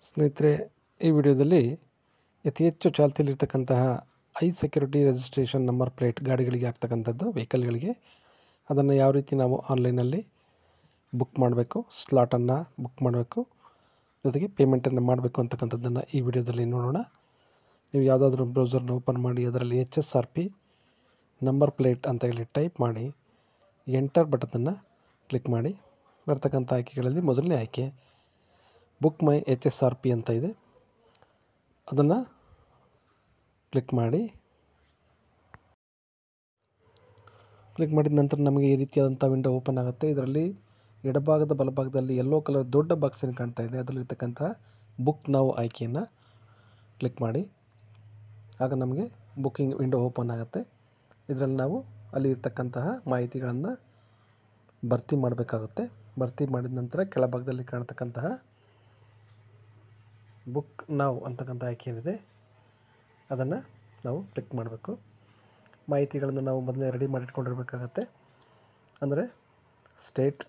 ಸ್ನೇಹಿತರೆ, ಈ ವಿಡಿಯೋದಲ್ಲಿ ಅತಿ ಹೆಚ್ಚು ಚಾಲ್ತಿಯಲ್ಲಿರ್ತಕ್ಕಂತಹ high security registration number plate ಗಾಡಿಗಳಿಗೆ ಆಗ್ತಕ್ಕಂಥದ್ದು, ವೆಹಿಕಲ್ಗಳಿಗೆ. ಅದನ್ನು ಯಾವ ರೀತಿ ನಾವು ಆನ್ಲೈನಲ್ಲಿ ಬುಕ್ ಮಾಡಬೇಕು, ಸ್ಲಾಟನ್ನು ಬುಕ್ ಮಾಡಬೇಕು, ಜೊತೆಗೆ ಪೇಮೆಂಟನ್ನು ಮಾಡಬೇಕು ಅಂತಕ್ಕಂಥದ್ದನ್ನು ಈ ವಿಡಿಯೋದಲ್ಲಿ ನೋಡೋಣ. ನೀವು ಯಾವುದಾದ್ರೂ ಬ್ರೌಸರ್ನ ಓಪನ್ ಮಾಡಿ ಅದರಲ್ಲಿ HSRP ನಂಬರ್ ಪ್ಲೇಟ್ ಅಂತ ಹೇಳಿ ಟೈಪ್ ಮಾಡಿ ಎಂಟರ್ ಬಟನನ್ನು ಕ್ಲಿಕ್ ಮಾಡಿ. ಬರ್ತಕ್ಕಂಥ ಆಯ್ಕೆಗಳಲ್ಲಿ ಮೊದಲನೇ ಆಯ್ಕೆ ಬುಕ್ ಮೈ HSRP ಅಂತ ಇದೆ, ಅದನ್ನು ಕ್ಲಿಕ್ ಮಾಡಿ. ಕ್ಲಿಕ್ ಮಾಡಿದ ನಂತರ ನಮಗೆ ಈ ರೀತಿಯಾದಂಥ ವಿಂಡೋ ಓಪನ್ ಆಗುತ್ತೆ. ಇದರಲ್ಲಿ ಎಡಭಾಗದ ಬಲಭಾಗದಲ್ಲಿ ಯೆಲ್ಲೋ ಕಲರ್ ದೊಡ್ಡ ಬಾಕ್ಸ್ ಏನು ಕಾಣ್ತಾ ಇದೆ, ಅದರಲ್ಲಿರ್ತಕ್ಕಂಥ ಬುಕ್ ನಾವು ಆಯ್ಕೆಯನ್ನು ಕ್ಲಿಕ್ ಮಾಡಿ. ಆಗ ನಮಗೆ ಬುಕ್ಕಿಂಗ್ ವಿಂಡೋ ಓಪನ್ ಆಗುತ್ತೆ. ಇದರಲ್ಲಿ ನಾವು ಅಲ್ಲಿ ಇರ್ತಕ್ಕಂತಹ ಮಾಹಿತಿಗಳನ್ನು ಭರ್ತಿ ಮಾಡಬೇಕಾಗುತ್ತೆ. ಭರ್ತಿ ಮಾಡಿದ ನಂತರ ಕೆಳಭಾಗದಲ್ಲಿ ಕಾಣ್ತಕ್ಕಂತಹ ಬುಕ್ ನಾವು ಅಂತಕ್ಕಂಥ ಆಯ್ಕೆ ಏನಿದೆ ಅದನ್ನು ನಾವು ಕ್ಲಿಕ್ ಮಾಡಬೇಕು. ಮಾಹಿತಿಗಳನ್ನು ನಾವು ಮೊದಲೇ ರೆಡಿ ಮಾಡಿಟ್ಕೊಂಡಿರಬೇಕಾಗತ್ತೆ. ಅಂದರೆ ಸ್ಟೇಟ್,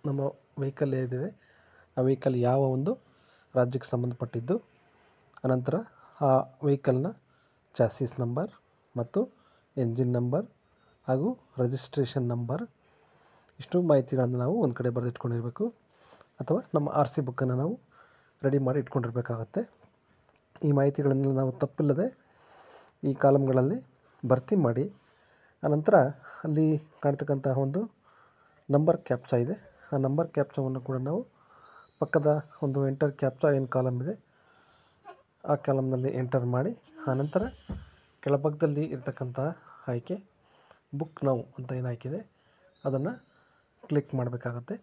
ನಮ್ಮ ವೆಹಿಕಲ್ ಏನಿದೆ ಆ ವೆಹಿಕಲ್ ಯಾವ ಒಂದು ರಾಜ್ಯಕ್ಕೆ ಸಂಬಂಧಪಟ್ಟಿದ್ದು, ಅನಂತರ ಆ ವೆಹಿಕಲ್ನ ಚಾಸಿಸ್ ನಂಬರ್ ಮತ್ತು ಎಂಜಿನ್ ನಂಬರ್ ಹಾಗೂ ರಿಜಿಸ್ಟ್ರೇಷನ್ ನಂಬರ್, ಇಷ್ಟು ಮಾಹಿತಿಗಳನ್ನು ನಾವು ಒಂದು ಕಡೆ ಬರೆದಿಟ್ಕೊಂಡಿರಬೇಕು. ಅಥವಾ ನಮ್ಮ RC ಬುಕ್ಕನ್ನು ನಾವು ರೆಡಿ ಮಾಡಿ ಇಟ್ಕೊಂಡಿರಬೇಕಾಗತ್ತೆ. ಈ ಮಾಹಿತಿಗಳನ್ನು ನಾವು ತಪ್ಪಿಲ್ಲದೆ ಈ ಕಾಲಮ್ಗಳಲ್ಲಿ ಭರ್ತಿ ಮಾಡಿ, ಆನಂತರ ಅಲ್ಲಿ ಕಾಣ್ತಕ್ಕಂತಹ ಒಂದು ನಂಬರ್ ಕ್ಯಾಪ್ಚಾ ಇದೆ, ಆ ನಂಬರ್ ಕ್ಯಾಪ್ಚಾವನ್ನು ಕೂಡ ನಾವು ಪಕ್ಕದ ಒಂದು ಎಂಟರ್ ಕ್ಯಾಪ್ಚಾ ಏನು ಕಾಲಮ್ ಇದೆ ಆ ಕಾಲಮ್ನಲ್ಲಿ ಎಂಟರ್ ಮಾಡಿ, ಆನಂತರ ಕೆಳಭಾಗದಲ್ಲಿ ಇರ್ತಕ್ಕಂಥ ಆಯ್ಕೆ ಬುಕ್ ನೌ ಅಂತ ಏನು ಆಯ್ಕಿದೆ ಅದನ್ನು ಕ್ಲಿಕ್ ಮಾಡಬೇಕಾಗುತ್ತೆ.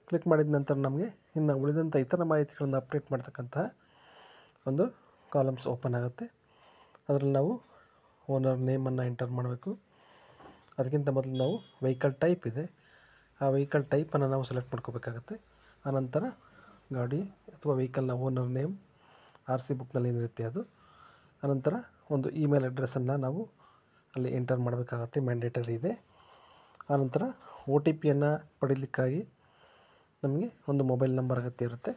ಕ್ಲಿಕ್ ಮಾಡಿದ ನಂತರ ನಮಗೆ ಇನ್ನು ಉಳಿದಂಥ ಇತರ ಮಾಹಿತಿಗಳನ್ನು ಅಪ್ಡೇಟ್ ಮಾಡ್ತಕ್ಕಂಥ ಒಂದು ಕಾಲಮ್ಸ್ ಓಪನ್ ಆಗುತ್ತೆ. ಅದರಲ್ಲಿ ನಾವು ಓನರ್ ನೇಮನ್ನು ಎಂಟರ್ ಮಾಡಬೇಕು. ಅದಕ್ಕಿಂತ ಮೊದಲು ನಾವು ವೆಹಿಕಲ್ ಟೈಪ್ ಇದೆ, ಆ ವೆಹಿಕಲ್ ಟೈಪನ್ನು ನಾವು ಸೆಲೆಕ್ಟ್ ಮಾಡ್ಕೋಬೇಕಾಗತ್ತೆ. ಆನಂತರ ಗಾಡಿ ಅಥವಾ ವೆಹಿಕಲ್ನ ಓನರ್ ನೇಮ್ RC ಬುಕ್ನಲ್ಲಿ ಏನಿರುತ್ತೆ ಅದು, ಆನಂತರ ಒಂದು ಇಮೇಲ್ ಅಡ್ರೆಸ್ಸನ್ನು ನಾವು ಅಲ್ಲಿ ಎಂಟರ್ ಮಾಡಬೇಕಾಗತ್ತೆ, ಮ್ಯಾಂಡೇಟರಿ ಇದೆ. ಆನಂತರ OTPಯನ್ನು ಪಡೀಲಿಕ್ಕಾಗಿ ನಮಗೆ ಒಂದು ಮೊಬೈಲ್ ನಂಬರ್ ಅಗತ್ಯ ಇರುತ್ತೆ.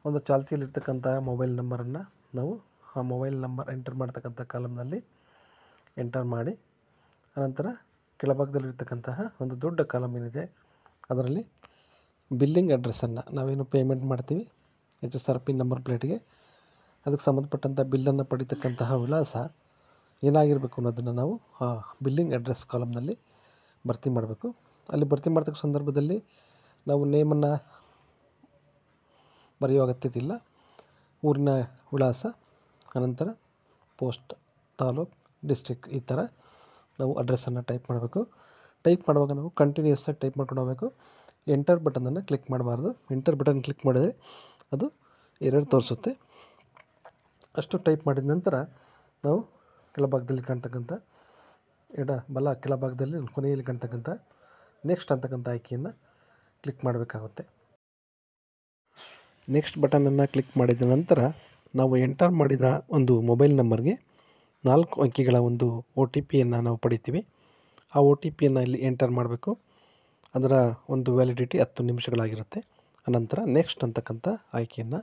ಒಂದು ಚಾಲ್ತಿಯಲ್ಲಿರ್ತಕ್ಕಂಥ ಮೊಬೈಲ್ ನಂಬರನ್ನು ನಾವು ಆ ಮೊಬೈಲ್ ನಂಬರ್ ಎಂಟರ್ ಮಾಡ್ತಕ್ಕಂಥ ಕಾಲಮ್ನಲ್ಲಿ ಎಂಟರ್ ಮಾಡಿ, ಆನಂತರ ಕೆಳಭಾಗದಲ್ಲಿರ್ತಕ್ಕಂತಹ ಒಂದು ದೊಡ್ಡ ಕಾಲಮ್ ಏನಿದೆ ಅದರಲ್ಲಿ ಬಿಲ್ಲಿಂಗ್ ಅಡ್ರೆಸ್ಸನ್ನು, ನಾವೇನು ಪೇಮೆಂಟ್ ಮಾಡ್ತೀವಿ HSRP ನಂಬರ್ ಪ್ಲೇಟ್ಗೆ, ಅದಕ್ಕೆ ಸಂಬಂಧಪಟ್ಟಂಥ ಬಿಲ್ಲನ್ನು ಪಡಿತಕ್ಕಂತಹ ವಿಳಾಸ ಏನಾಗಿರಬೇಕು ಅನ್ನೋದನ್ನು ನಾವು ಆ ಬಿಲ್ಲಿಂಗ್ ಅಡ್ರೆಸ್ ಕಾಲಮ್ನಲ್ಲಿ ಭರ್ತಿ ಮಾಡಬೇಕು. ಅಲ್ಲಿ ಭರ್ತಿ ಮಾಡ್ತಕ್ಕ ಸಂದರ್ಭದಲ್ಲಿ ನಾವು ನೇಮನ್ನು ಬರೆಯೋ ಅಗತ್ಯತೆ ಇಲ್ಲ. ಊರಿನ ವಿಳಾಸ, ಅನಂತರ ಪೋಸ್ಟ್, ತಾಲೂಕು, ಡಿಸ್ಟ್ರಿಕ್ಟ್, ಈ ಥರ ನಾವು ಅಡ್ರೆಸ್ಸನ್ನು ಟೈಪ್ ಮಾಡಬೇಕು. ಟೈಪ್ ಮಾಡುವಾಗ ನಾವು ಕಂಟಿನ್ಯೂಸ್ ಆಗಿ ಟೈಪ್ ಮಾಡ್ಕೊಂಡು ಹೋಗಬೇಕು. ಎಂಟರ್ ಬಟನನ್ನು ಕ್ಲಿಕ್ ಮಾಡಬಾರ್ದು. ಎಂಟರ್ ಬಟನ್ ಕ್ಲಿಕ್ ಮಾಡಿದರೆ ಅದು ಎರರ್ ತೋರಿಸುತ್ತೆ. ಅಷ್ಟು ಟೈಪ್ ಮಾಡಿದ ನಂತರ ನಾವು ಕೆಳಭಾಗದಲ್ಲಿ ಕಾಣ್ತಕ್ಕಂಥ ಬಲ ಕೆಳಭಾಗದಲ್ಲಿ ಕೊನೆಯಲ್ಲಿ ಕಾಣ್ತಕ್ಕಂಥ ನೆಕ್ಸ್ಟ್ ಅಂತಕ್ಕಂಥ ಆಯ್ಕೆಯನ್ನು ಕ್ಲಿಕ್ ಮಾಡಬೇಕಾಗುತ್ತೆ. ನೆಕ್ಸ್ಟ್ ಬಟನನ್ನು ಕ್ಲಿಕ್ ಮಾಡಿದ ನಂತರ ನಾವು ಎಂಟರ್ ಮಾಡಿದ ಒಂದು ಮೊಬೈಲ್ ನಂಬರ್ಗೆ 4 ಅಂಕಿಗಳ ಒಂದು OTPಯನ್ನು ನಾವು ಪಡಿತೀವಿ. ಆ OTPಯನ್ನು ಇಲ್ಲಿ ಎಂಟರ್ ಮಾಡಬೇಕು. ಅದರ ಒಂದು ವ್ಯಾಲಿಡಿಟಿ 10 ನಿಮಿಷಗಳಾಗಿರುತ್ತೆ. ಅನಂತರ ನೆಕ್ಸ್ಟ್ ಅಂತಕ್ಕಂಥ ಆಯ್ಕೆಯನ್ನು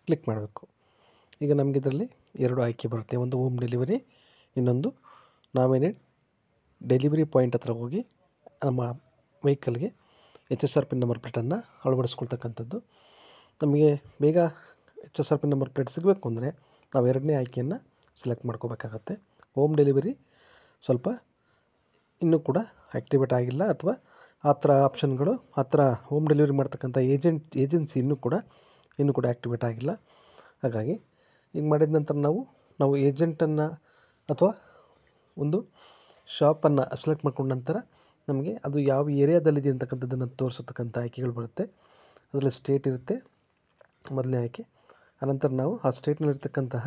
ಕ್ಲಿಕ್ ಮಾಡಬೇಕು. ಈಗ ನಮಗೆ ಇದರಲ್ಲಿ 2 ಆಯ್ಕೆ ಬರುತ್ತೆ, ಒಂದು ಹೋಮ್ ಡೆಲಿವರಿ, ಇನ್ನೊಂದು ನಾವೇನೇ ಡೆಲಿವರಿ ಪಾಯಿಂಟ್ ಹತ್ರ ಹೋಗಿ ನಮ್ಮ ವೆಹಿಕಲ್ಗೆ HSRP ನಂಬರ್ ಪ್ಲೇಟನ್ನು ಅಳವಡಿಸ್ಕೊಳ್ತಕ್ಕಂಥದ್ದು. ನಮಗೆ ಬೇಗ HSRP ನಂಬರ್ ಪ್ಲೇಟ್ ಸಿಗಬೇಕು ಅಂದರೆ ನಾವು 2ನೇ ಆಯ್ಕೆಯನ್ನು ಸೆಲೆಕ್ಟ್ ಮಾಡ್ಕೋಬೇಕಾಗತ್ತೆ. ಹೋಮ್ ಡೆಲಿವರಿ ಸ್ವಲ್ಪ ಇನ್ನೂ ಕೂಡ ಆ್ಯಕ್ಟಿವೇಟ್ ಆಗಿಲ್ಲ, ಅಥವಾ ಆ ಥರ ಆಪ್ಷನ್ಗಳು, ಆ ಥರ ಹೋಮ್ ಡೆಲಿವರಿ ಮಾಡ್ತಕ್ಕಂಥ ಏಜೆನ್ಸಿ ಇನ್ನೂ ಕೂಡ ಆ್ಯಕ್ಟಿವೇಟ್ ಆಗಿಲ್ಲ. ಹಾಗಾಗಿ ಈಗ ಮಾಡಿದ ನಂತರ ನಾವು ಏಜೆಂಟನ್ನು ಅಥವಾ ಒಂದು ಶಾಪನ್ನು ಸೆಲೆಕ್ಟ್ ಮಾಡ್ಕೊಂಡ ನಂತರ ನಮಗೆ ಅದು ಯಾವ ಏರಿಯಾದಲ್ಲಿದೆ ಅಂತಕ್ಕಂಥದ್ದನ್ನು ತೋರಿಸತಕ್ಕಂಥ ಆಯ್ಕೆಗಳು ಬರುತ್ತೆ. ಅದರಲ್ಲಿ ಸ್ಟೇಟ್ ಇರುತ್ತೆ ಮೊದಲನೇ ಆಯ್ಕೆ. ಅನಂತರ ನಾವು ಆ ಸ್ಟೇಟ್ನಲ್ಲಿರ್ತಕ್ಕಂತಹ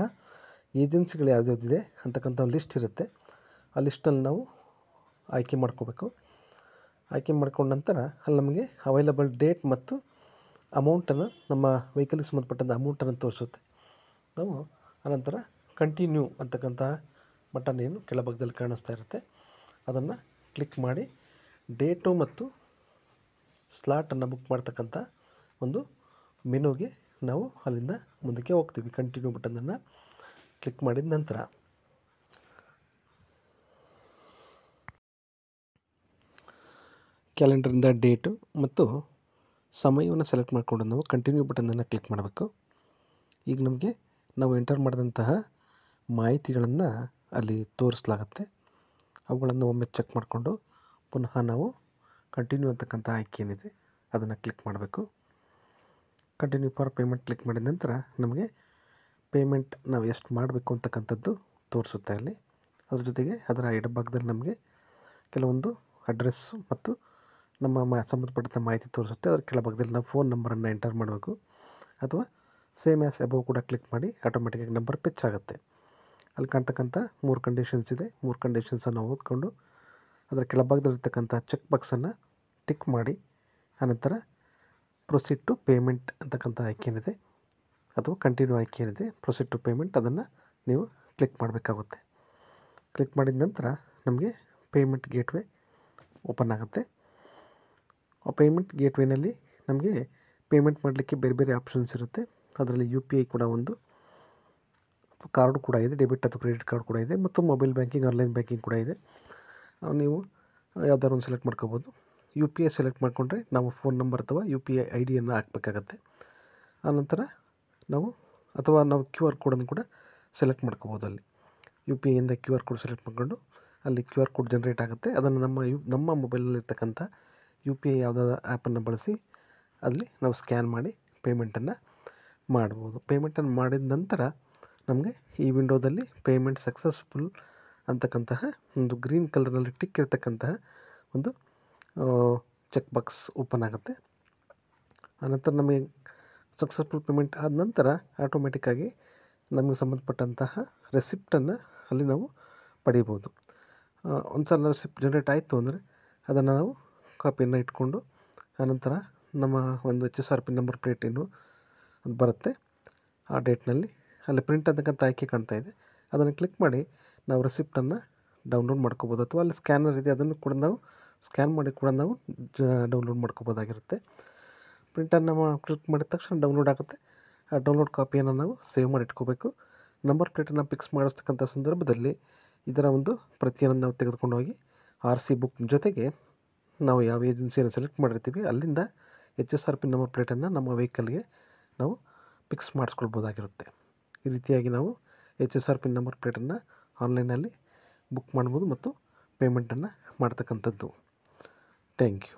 ಏಜೆನ್ಸಿಗಳು ಯಾವ್ಯಾವುದಿದೆ ಅಂತಕ್ಕಂಥ ಲಿಸ್ಟ್ ಇರುತ್ತೆ. ಆ ಲಿಸ್ಟಲ್ಲಿ ನಾವು ಆಯ್ಕೆ ಮಾಡ್ಕೋಬೇಕು. ಆಯ್ಕೆ ಮಾಡ್ಕೊಂಡ ನಂತರ ಅಲ್ಲಿ ನಮಗೆ ಅವೈಲಬಲ್ ಡೇಟ್ ಮತ್ತು ಅಮೌಂಟನ್ನು, ನಮ್ಮ ವೆಹಿಕಲ್ಗೆ ಸಂಬಂಧಪಟ್ಟಂಥ ಅಮೌಂಟನ್ನು ತೋರಿಸುತ್ತೆ. ನಾವು ಅನಂತರ ಕಂಟಿನ್ಯೂ ಅಂತಕ್ಕಂಥ ಬಟನ್ ಏನು ಕೆಳಭಾಗದಲ್ಲಿ ಕಾಣಿಸ್ತಾ ಇರುತ್ತೆ ಅದನ್ನು ಕ್ಲಿಕ್ ಮಾಡಿ ಡೇಟು ಮತ್ತು ಸ್ಲಾಟನ್ನು ಬುಕ್ ಮಾಡ್ತಕ್ಕಂಥ ಒಂದು ಮೆನುಗೆ ನಾವು ಅಲ್ಲಿಂದ ಮುಂದಕ್ಕೆ ಹೋಗ್ತೀವಿ. ಕಂಟಿನ್ಯೂ ಬಟನನ್ನು ಕ್ಲಿಕ್ ಮಾಡಿದ ನಂತರ ಕ್ಯಾಲೆಂಡರಿಂದ ಡೇಟು ಮತ್ತು ಸಮಯವನ್ನು ಸೆಲೆಕ್ಟ್ ಮಾಡಿಕೊಂಡು ನಾವು ಕಂಟಿನ್ಯೂ ಬಟನನ್ನು ಕ್ಲಿಕ್ ಮಾಡಬೇಕು. ಈಗ ನಮಗೆ ನಾವು ಎಂಟರ್ ಮಾಡಿದಂತಹ ಮಾಹಿತಿಗಳನ್ನು ಅಲ್ಲಿ ತೋರಿಸಲಾಗುತ್ತೆ. ಅವುಗಳನ್ನು ಒಮ್ಮೆ ಚೆಕ್ ಮಾಡಿಕೊಂಡು ಪುನಃ ನಾವು ಕಂಟಿನ್ಯೂ ಅಂತಕ್ಕಂಥ ಆಯ್ಕೆ ಏನಿದೆ ಅದನ್ನು ಕ್ಲಿಕ್ ಮಾಡಬೇಕು. ಕಂಟಿನ್ಯೂ ಫಾರ್ ಪೇಮೆಂಟ್ ಕ್ಲಿಕ್ ಮಾಡಿದ ನಂತರ ನಮಗೆ ಪೇಮೆಂಟ್ ನಾವು ಎಷ್ಟು ಮಾಡಬೇಕು ಅಂತಕ್ಕಂಥದ್ದು ತೋರಿಸುತ್ತೆ ಅಲ್ಲಿ. ಅದ್ರ ಜೊತೆಗೆ ಅದರ ಎಡಭಾಗದಲ್ಲಿ ನಮಗೆ ಕೆಲವೊಂದು ಅಡ್ರೆಸ್ಸು ಮತ್ತು ನಮ್ಮ ಸಂಬಂಧಪಟ್ಟಂಥ ಮಾಹಿತಿ ತೋರಿಸುತ್ತೆ. ಅದರ ಕೆಳಭಾಗದಲ್ಲಿ ನಾವು ಫೋನ್ ನಂಬರನ್ನು ಎಂಟರ್ ಮಾಡಬೇಕು, ಅಥವಾ ಸೇಮ್ ಆ್ಯಸ್ ಅಬೌವ್ ಕೂಡ ಕ್ಲಿಕ್ ಮಾಡಿ ಆಟೋಮೆಟಿಕಾಗಿ ನಂಬರ್ ಪಿಚ್ ಆಗುತ್ತೆ. ಅಲ್ಲಿ ಕಾಣ್ತಕ್ಕಂಥ 3 ಕಂಡೀಷನ್ಸ್ ಇದೆ. 3 ಕಂಡೀಷನ್ಸನ್ನು ಓದ್ಕೊಂಡು ಅದರ ಕೆಳಭಾಗದಲ್ಲಿರ್ತಕ್ಕಂಥ ಚೆಕ್ ಬಾಕ್ಸನ್ನು ಟಿಕ್ ಮಾಡಿ ಆನಂತರ ಪ್ರೊಸೀಡ್ ಟು ಪೇಮೆಂಟ್ ಅಂತಕ್ಕಂಥ ಆಯ್ಕೆ ಏನಿದೆ ಅಥವಾ ಕಂಟಿನ್ಯೂ ಆಯ್ಕೆ ಏನಿದೆ ಪ್ರೊಸೀಡ್ ಟು ಪೇಮೆಂಟ್ ಅದನ್ನು ನೀವು ಕ್ಲಿಕ್ ಮಾಡಬೇಕಾಗುತ್ತೆ. ಕ್ಲಿಕ್ ಮಾಡಿದ ನಂತರ ನಮಗೆ ಪೇಮೆಂಟ್ ಗೇಟ್ವೇ ಓಪನ್ ಆಗುತ್ತೆ. ಆ ಪೇಮೆಂಟ್ ಗೇಟ್ವೇನಲ್ಲಿ ನಮಗೆ ಪೇಮೆಂಟ್ ಮಾಡಲಿಕ್ಕೆ ಬೇರೆ ಬೇರೆ ಆಪ್ಷನ್ಸ್ ಇರುತ್ತೆ. ಅದರಲ್ಲಿ UPI ಕೂಡ ಒಂದು, ಕಾರ್ಡ್ ಕೂಡ ಇದೆ, ಡೆಬಿಟ್ ಅಥವಾ ಕ್ರೆಡಿಟ್ ಕಾರ್ಡ್ ಕೂಡ ಇದೆ, ಮತ್ತು ಮೊಬೈಲ್ ಬ್ಯಾಂಕಿಂಗ್, ಆನ್ಲೈನ್ ಬ್ಯಾಂಕಿಂಗ್ ಕೂಡ ಇದೆ. ನೀವು ಯಾವ್ದಾದ್ರು ಒಂದು ಸೆಲೆಕ್ಟ್ ಮಾಡ್ಕೋಬೋದು. UPI ಸೆಲೆಕ್ಟ್ ಮಾಡಿಕೊಂಡ್ರೆ ನಾವು ಫೋನ್ ನಂಬರ್ ಅಥವಾ UPI ID ಹಾಕಬೇಕಾಗತ್ತೆ. ಆನಂತರ ನಾವು QR ಕೋಡನ್ನು ಕೂಡ ಸೆಲೆಕ್ಟ್ ಮಾಡ್ಕೋಬೋದು. ಅಲ್ಲಿ UPIಯಿಂದ QR ಕೋಡ್ ಸೆಲೆಕ್ಟ್ ಮಾಡಿಕೊಂಡು ಅಲ್ಲಿ QR ಕೋಡ್ ಜನ್ರೇಟ್ ಆಗುತ್ತೆ. ಅದನ್ನು ನಮ್ಮ ಮೊಬೈಲಲ್ಲಿರ್ತಕ್ಕಂಥ UPI ಯಾವುದಾದ ಆ್ಯಪನ್ನು ಬಳಸಿ ಅಲ್ಲಿ ನಾವು ಸ್ಕ್ಯಾನ್ ಮಾಡಿ ಪೇಮೆಂಟನ್ನು ಮಾಡ್ಬೋದು. ಪೇಮೆಂಟನ್ನು ಮಾಡಿದ ನಂತರ ನಮಗೆ ಈ ವಿಂಡೋದಲ್ಲಿ ಪೇಮೆಂಟ್ ಸಕ್ಸಸ್ಫುಲ್ ಅಂತಕ್ಕಂತಹ ಒಂದು ಗ್ರೀನ್ ಕಲರ್ನಲ್ಲಿ ಟಿಕ್ ಇರತಕ್ಕಂತಹ ಒಂದು ಚೆಕ್ ಬಾಕ್ಸ್ ಓಪನ್ ಆಗುತ್ತೆ. ಆನಂತರ ನಮಗೆ ಸಕ್ಸಸ್ಫುಲ್ ಪೇಮೆಂಟ್ ಆದ ನಂತರ ಆಟೋಮೆಟಿಕ್ಕಾಗಿ ನಮಗೆ ಸಂಬಂಧಪಟ್ಟಂತಹ ರೆಸಿಪ್ಟನ್ನು ಅಲ್ಲಿ ನಾವು ಪಡೀಬೋದು. ಒಂದು ಸಲ ರೆಸಿಪ್ಟ್ ಜನ್ರೇಟ್ ಆಯಿತು ಅಂದರೆ ಅದನ್ನು ನಾವು ಕಾಪಿಯನ್ನು ಇಟ್ಕೊಂಡು ಆನಂತರ ನಮ್ಮ ಒಂದು HSRP ನಂಬರ್ ಪ್ಲೇಟ್ ಏನು ಅದು ಬರುತ್ತೆ ಆ ಡೇಟ್ನಲ್ಲಿ ಅಲ್ಲಿ ಪ್ರಿಂಟ್ ಅಂತಕ್ಕಂಥ ಆಯ್ಕೆ ಕಾಣ್ತಾ ಇದೆ. ಅದನ್ನು ಕ್ಲಿಕ್ ಮಾಡಿ ನಾವು ರೆಸಿಪ್ಟನ್ನು ಡೌನ್ಲೋಡ್ ಮಾಡ್ಕೋಬೋದು, ಅಥವಾ ಅಲ್ಲಿ ಸ್ಕ್ಯಾನರ್ ಇದೆ ಅದನ್ನು ಕೂಡ ನಾವು ಸ್ಕ್ಯಾನ್ ಮಾಡಿ ಕೂಡ ನಾವು ಡೌನ್ಲೋಡ್ ಮಾಡ್ಕೋಬೋದಾಗಿರುತ್ತೆ. ಪ್ರಿಂಟನ್ನು ಕ್ಲಿಕ್ ಮಾಡಿದ ತಕ್ಷಣ ಡೌನ್ಲೋಡ್ ಆಗುತ್ತೆ. ಆ ಡೌನ್ಲೋಡ್ ಕಾಪಿಯನ್ನು ನಾವು ಸೇವ್ ಮಾಡಿ ಇಟ್ಕೋಬೇಕು. ನಂಬರ್ ಪ್ಲೇಟನ್ನು ಫಿಕ್ಸ್ ಮಾಡಿಸ್ತಕ್ಕಂಥ ಸಂದರ್ಭದಲ್ಲಿ ಇದರ ಒಂದು ಪ್ರತಿಯನ್ನು ನಾವು ತೆಗೆದುಕೊಂಡು ಹೋಗಿ RC ಬುಕ್ ಜೊತೆಗೆ ನಾವು ಯಾವ ಏಜೆನ್ಸಿಯನ್ನು ಸೆಲೆಕ್ಟ್ ಮಾಡಿರ್ತೀವಿ ಅಲ್ಲಿಂದ HSRP ನಂಬರ್ ಪ್ಲೇಟನ್ನು ನಮ್ಮ ವೆಹಿಕಲ್ಗೆ ನಾವು ಫಿಕ್ಸ್ ಮಾಡಿಸ್ಕೊಳ್ಬೋದಾಗಿರುತ್ತೆ. ಈ ರೀತಿಯಾಗಿ ನಾವು HSRP ನಂಬರ್ ಪ್ಲೇಟನ್ನು ಆನ್ಲೈನಲ್ಲಿ ಬುಕ್ ಮಾಡ್ಬೋದು ಮತ್ತು ಪೇಮೆಂಟನ್ನು ಮಾಡ್ತಕ್ಕಂಥದ್ದು. Thank you.